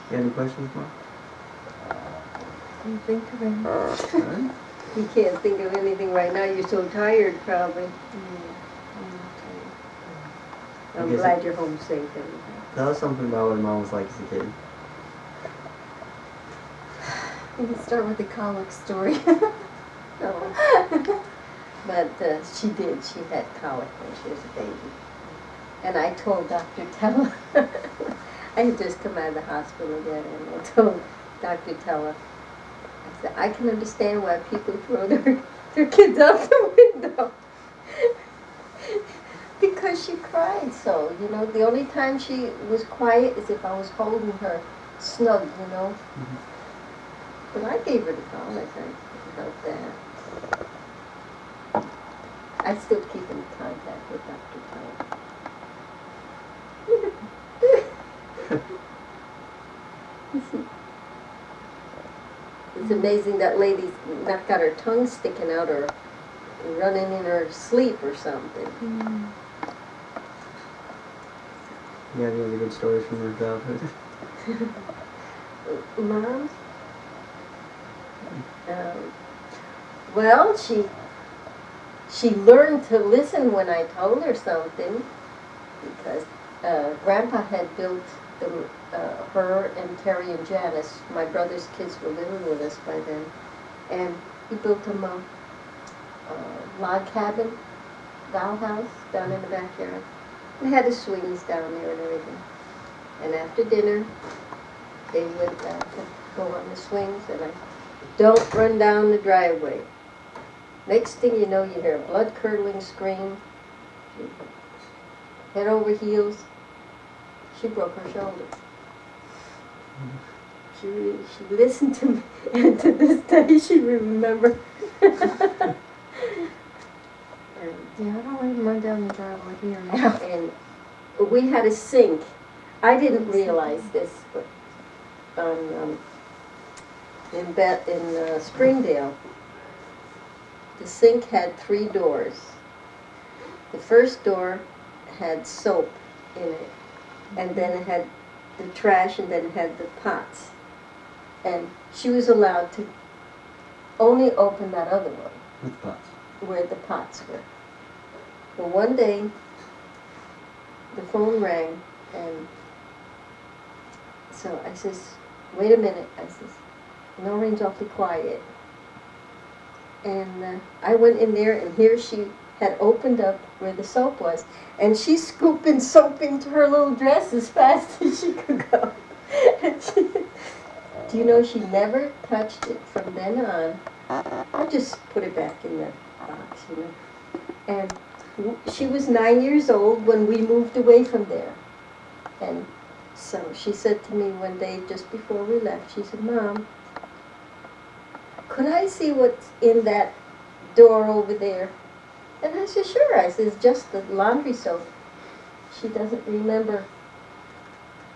You have any questions, Mom? Can't think of anything. Alright. You can't think of anything right now. You're so tired, probably. I'm guess glad you're home safe anyhow. Tell us something about what Mom was like as a kid. You can start with the colic story. No. But she did. She had colic when she was a baby. And I told Dr. Teller, I had just come out of the hospital again, and I told Dr. Teller, I said, I can understand why people throw their kids out the window. Because she cried so, you know. The only time she was quiet is if I was holding her snug, you know. Mm-hmm. But I gave her the colic. I felt that. I still keep in contact with Dr. Teller. It's amazing that lady's not got her tongue sticking out or running in her sleep or something. You have any other good stories from your childhood? Mom? Well, she learned to listen when I told her something, because Grandpa had built her and Terry and Janice, my brother's kids were living with us by then, and he built them a log cabin, doll house down in the backyard. It had the swings down there and everything. And after dinner, they would go on the swings, and I don't run down the driveway. Next thing you know, you hear a blood-curdling scream. Head over heels. She broke her shoulder. She listened to me, and to this day she remembers. Yeah, I don't even run down the driveway here now. And we had a sink. I didn't realize this, but in Springdale, the sink had 3 doors. The first door had soap in it, and then it had the trash, and then it had the pots. And she was allowed to only open that other one, With pots. where the pots were. Well, one day, the phone rang, and so I says, wait a minute, I says, Noreen's awfully quiet. And I went in there, and here she had opened up where the soap was, and she's scooping soap into her little dress as fast as she could go. Do you know she never touched it from then on? I just put it back in the box, you know. And she was 9 years old when we moved away from there. And so she said to me one day just before we left, she said, Mom, could I see what's in that door over there? And I said, sure. I said, it's just the laundry soap. She doesn't remember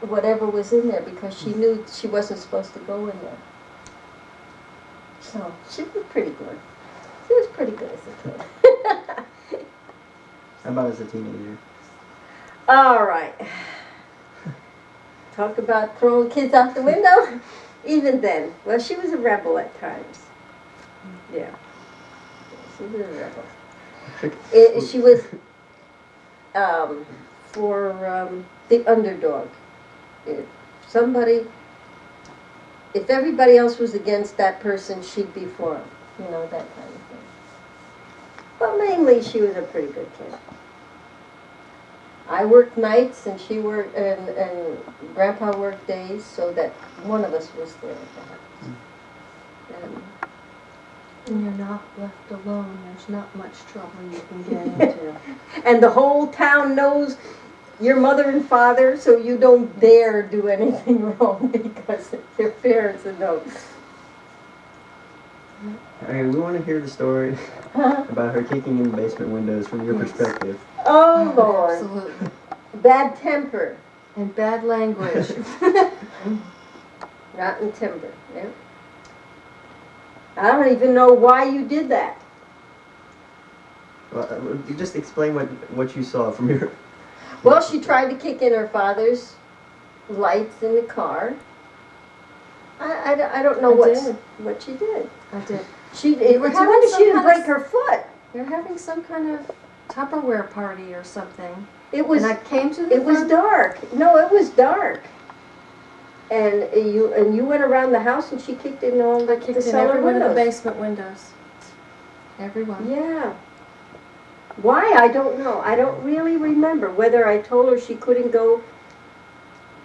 whatever was in there because she knew she wasn't supposed to go in there. So she was pretty good. She was pretty good as a kid. How about as a teenager? All right. Talk about throwing kids out the window. Even then, well, she was a rebel at times. Yeah, she was a rebel. She was for the underdog. If everybody else was against that person, she'd be for him. You know, that kind of thing. But mainly, she was a pretty good kid. I worked nights, and she worked, and Grandpa worked days, so that one of us was there at the house. And you're not left alone. There's not much trouble you can get into. And the whole town knows your mother and father, so you don't dare do anything wrong because your parents know. Okay, we want to hear the story about her kicking in the basement windows from your perspective. Oh, Lord. Absolutely. Bad temper. And bad language. Rotten temper, yeah. I don't even know why you did that. Well, you just explain what you saw from your... Well, she tried to kick in her father's lights in the car, I don't know I did. what she did. I did. It's were a having wonder some she didn't kind of- break her foot. You're having some kind of Tupperware party or something. It was, And I came to the it was front. dark. No, it was dark. And you went around the house and she kicked in all I the kicked in cellar every one of the windows. basement windows. Every one. Yeah. Why? I don't know. I don't really remember whether I told her she couldn't go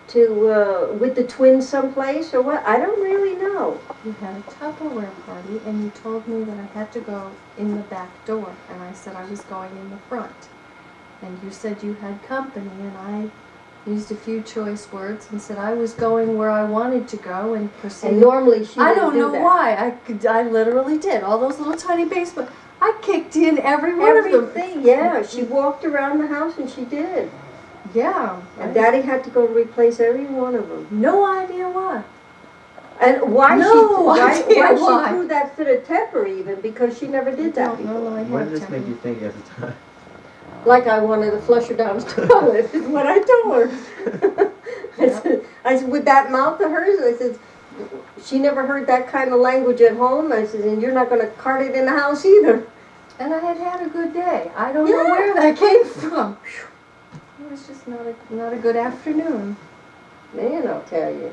to with the twins someplace or what. I don't really know. You had a Tupperware party and you told me that I had to go in the back door. And I said I was going in the front. And you said you had company and I used a few choice words and said I was going where I wanted to go and proceeded. And normally she I didn't don't do know that. why. I literally did. All those little tiny basement. I kicked in every one of them. Everything, yeah. She walked around the house and she did. Yeah. And Daddy had to go replace every one of them. No idea why. And why No idea she why. threw that fit of temper even, because she never did that don't know before. why I What had did this make temper. you think at the time? Like I wanted to flush her down the toilet, is what I told her. I said, with that mouth of hers, I said, she never heard that kind of language at home. I said, and you're not going to cart it in the house either. And I had had a good day. I don't know Yeah. where that came from. It was just not a good afternoon. Man, I'll tell you.